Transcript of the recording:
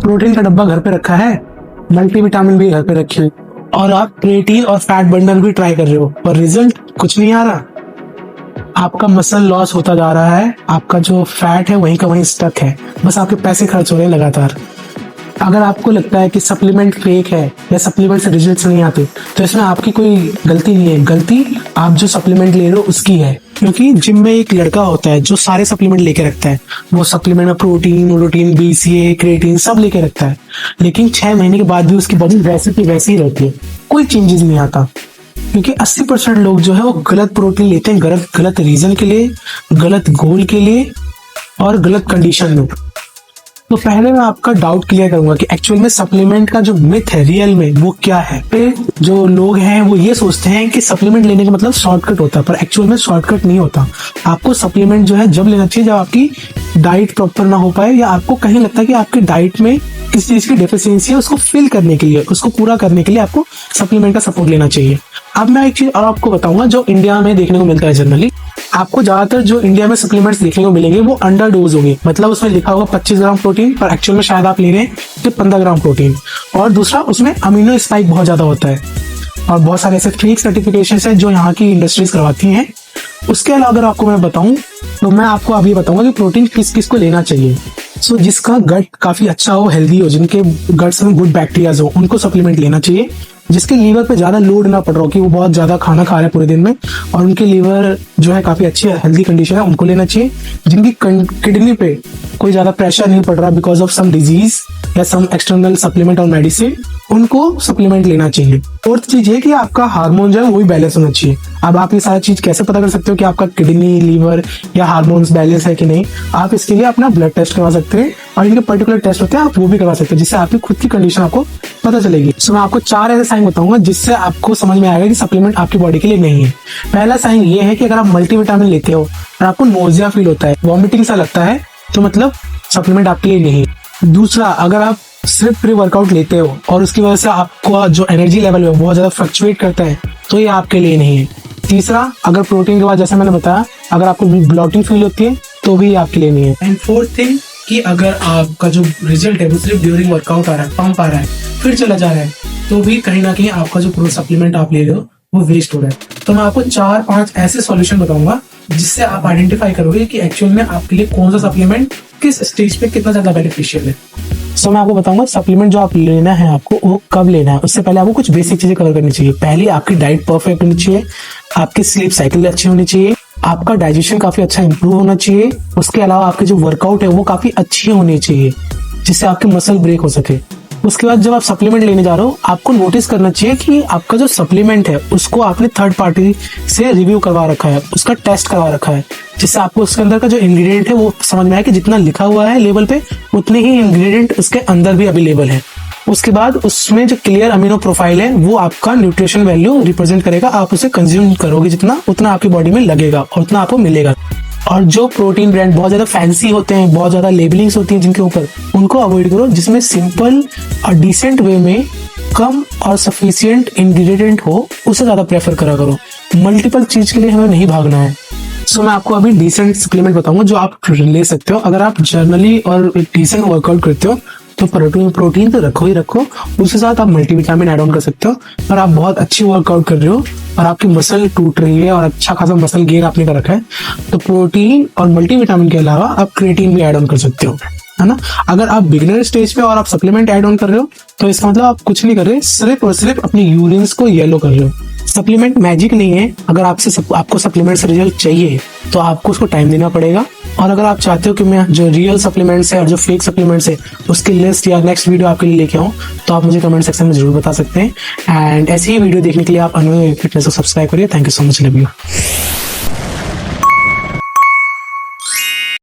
Protein का डब्बा घर पे रखा है, मल्टीविटामिन भी घर पे रखे हैं, और आप क्रिएटिन और फैट बर्नर भी ट्राई कर रहे हो और रिजल्ट कुछ नहीं आ रहा। आपका मसल लॉस होता जा रहा है, आपका जो फैट है वहीं का वहीं स्टक है, बस आपके पैसे खर्च हो रहे हैं लगातार। अगर आपको लगता है कि सप्लीमेंट फेक है या सप्लीमेंट से रिजल्ट्स नहीं आते, तो इसमें आपकी कोई गलती नहीं है, गलती आप जो सप्लीमेंट ले रहे हो उसकी है। क्योंकि जिम में एक लड़का होता है जो सारे सप्लीमेंट लेके रखता है, वो सप्लीमेंट में प्रोटीन, BCA, क्रिएटिन सब लेके रखता है, लेकिन 6 महीने के बाद भी उसकी बॉडी वैसे की वैसी ही रहती है, कोई चेंजेस नहीं आता। क्योंकि 80% लोग जो है वो गलत प्रोटीन लेते हैं, गलत रीजन के लिए, गलत गोल के लिए और गलत कंडीशन में। तो पहले मैं आपका डाउट क्लियर करूंगा कि एक्चुअल में सप्लीमेंट का जो मिथ है रियल में वो क्या है। फिर जो लोग हैं वो ये सोचते हैं कि सप्लीमेंट लेने का मतलब शॉर्टकट होता है, पर एक्चुअल में शॉर्टकट नहीं होता। आपको सप्लीमेंट जो है जब लेना चाहिए जब आपकी डाइट प्रॉपर ना हो पाए, या आपको कहीं लगता है कि आपकी डाइट में किसी चीज की डेफिशिएंसी है, उसको फिल करने के लिए, उसको पूरा करने के लिए आपको सप्लीमेंट का सपोर्ट लेना चाहिए। अब मैं एक चीज और आपको बताऊंगा जो इंडिया में देखने को मिलता है जनरली। आपको ज्यादातर जो इंडिया में सप्लीमेंट्स देखने को मिलेंगे वो अंडर डोज होंगे, मतलब उसमें लिखा होगा 25 ग्राम प्रोटीन, पर एक्चुअल में शायद आप ले रहे हैं सिर्फ 15 ग्राम प्रोटीन। और दूसरा, उसमें अमीनो स्पाइक बहुत ज्यादा होता है, और बहुत सारे ऐसे फेक सर्टिफिकेशन है जो यहाँ की इंडस्ट्रीज करवाती हैं। उसके अलावा अगर आपको मैं बताऊं तो मैं आपको अभी बताऊंगा कि प्रोटीन किस किस को लेना चाहिए। सो जिसका गट काफी अच्छा हो, हेल्दी हो, जिनके गट्स में गुड बैक्टीरियाज हो, उनको सप्लीमेंट लेना चाहिए। जिसके लीवर पे ज्यादा लोड ना पड़ रहा हो कि वो बहुत ज्यादा खाना खा रहे हैं पूरे दिन में और उनके लीवर जो है काफी अच्छी हेल्दी कंडीशन है, उनको लेना चाहिए। जिनकी किडनी पे कोई ज्यादा प्रेशर नहीं पड़ रहा बिकॉज ऑफ सम डिजीज या सम एक्सटर्नल सप्लीमेंट और मेडिसिन, उनको सप्लीमेंट लेना चाहिए। फोर्थ चीज है कि आपका हार्मोन जो है वो भी बैलेंस होना चाहिए। अब आप ये सारी चीज कैसे पता कर सकते हो कि आपका किडनी, लीवर या हार्मोन्स बैलेंस है कि नहीं? आप इसके लिए अपना ब्लड टेस्ट करवा सकते हैं, और इनके पर्टिकुलर टेस्ट होते हैं, आप वो भी करवा सकते हैं, जिससे आपकी खुद की कंडीशन आपको पता चलेगी। सो मैं आपको 4 ऐसे साइन बताऊंगा जिससे आपको समझ में आएगा कि सप्लीमेंट आपकी बॉडी के लिए नहीं है। पहला साइन ये है कि अगर आप मल्टीविटामिन लेते हो और आपको नोजिया फील होता है, वॉमिटिंग सा लगता है, तो मतलब सप्लीमेंट आपके लिए नहीं है। दूसरा, अगर आप सिर्फ प्री वर्कआउट लेते हो और उसकी वजह से आपको जो एनर्जी लेवल है बहुत ज्यादा फ्लक्चुएट करता है, तो ये आपके लिए नहीं है। तीसरा, अगर प्रोटीन के बाद जैसे मैंने बताया अगर आपको ब्लॉटिंग फील होती है तो भी आपके लिए नहीं है। एंड फोर्थ थिंग कि अगर आपका जो रिजल्ट है वो सिर्फ ड्यूरिंग वर्कआउट आ रहा है, पंप आ रहा है, फिर चला जा रहा है, तो भी कहीं ना कहीं आपका जो प्रो सप्लीमेंट आप ले रहे हो वो वेस्ट हो रहा है। तो मैं आपको 4-5 ऐसे सॉल्यूशन बताऊंगा जिससे आप आइडेंटिफाई करोगे कि एक्चुअल में आपके लिए कौन सा सप्लीमेंट किस स्टेज पे कितना ज्यादा बेनिफिशियल है। सो मैं आपको बताऊंगा सप्लीमेंट जो आप लेना है आपको वो कब लेना है। उससे पहले आपको कुछ बेसिक चीजें कवर करनी चाहिए। पहले आपकी डाइट परफेक्ट होनी चाहिए, आपकी स्लीप साइकिल अच्छी होनी चाहिए, आपका डाइजेशन काफी अच्छा इंप्रूव होना चाहिए। उसके अलावा आपकी जो वर्कआउट है वो काफी अच्छी होनी चाहिए जिससे आपके मसल ब्रेक हो सके। उसके बाद जब आप सप्लीमेंट लेने जा रहे हो आपको नोटिस करना चाहिए कि आपका जो सप्लीमेंट है उसको आपने थर्ड पार्टी से रिव्यू करवा रखा है, उसका टेस्ट करवा रखा है, जिससे आपको उसके अंदर का जो इंग्रेडिएंट है वो समझ में आए कि जितना लिखा हुआ है लेबल पे उतने ही इंग्रेडिएंट उसके अंदर भी अवेलेबल है। उसके बाद उसमें जो क्लियर अमीनो प्रोफाइल है वो आपका न्यूट्रिशन वैल्यू रिप्रेजेंट करेगा। आप उसे कंज्यूम करोगे जितना, उतना आपकी बॉडी में लगेगा और उतना आपको मिलेगा। और जो प्रोटीन ब्रांड बहुत ज्यादा फैंसी होते हैं, बहुत ज्यादा लेबलिंग्स होती हैं जिनके ऊपर, उनको अवॉइड करो। जिसमें सिंपल और डिसेंट वे में कम और सफिशिएंट इंग्रेडिएंट हो उसे ज्यादा प्रेफर करा करो। मल्टीपल चीज के लिए हमें नहीं भागना है। सो मैं आपको अभी डिसेंट सप्लीमेंट बताऊंगा जो आप ले सकते हो। अगर आप जर्नली और एक डिसेंट वर्कआउट करते हो तो प्रोटीन तो रखो ही रखो, उसके साथ आप मल्टीविटामिन ऐड ऑन कर सकते हो। और आप बहुत अच्छी वर्कआउट कर रहे हो और आपकी मसल टूट रही है और अच्छा खासा मसल गेन आपने कर रखा है, तो प्रोटीन और मल्टीविटामिन के अलावा आप क्रिएटिन भी ऐड ऑन कर सकते हो, है ना। अगर आप बिगिनर स्टेज पे और आप सप्लीमेंट ऐड ऑन कर रहे हो तो इसका मतलब आप कुछ नहीं कर रहे, सिर्फ और सिर्फ अपनी यूरिन्स को येलो कर रहे हो। सप्लीमेंट मैजिक नहीं है। अगर आपको सप्लीमेंट से रिजल्ट चाहिए तो आपको उसको टाइम देना पड़ेगा। और अगर आप चाहते हो कि मैं जो रियल सप्लीमेंट्स है और जो फेक सप्लीमेंट्स है उसकी लिस्ट या नेक्स्ट वीडियो आपके लिए लेके आऊँ तो आप मुझे कमेंट सेक्शन में जरूर बता सकते हैं। एंड ऐसी ही वीडियो देखने के लिए आप अनवे फिटनेस को सब्सक्राइब करिए। Thank you so much, love you.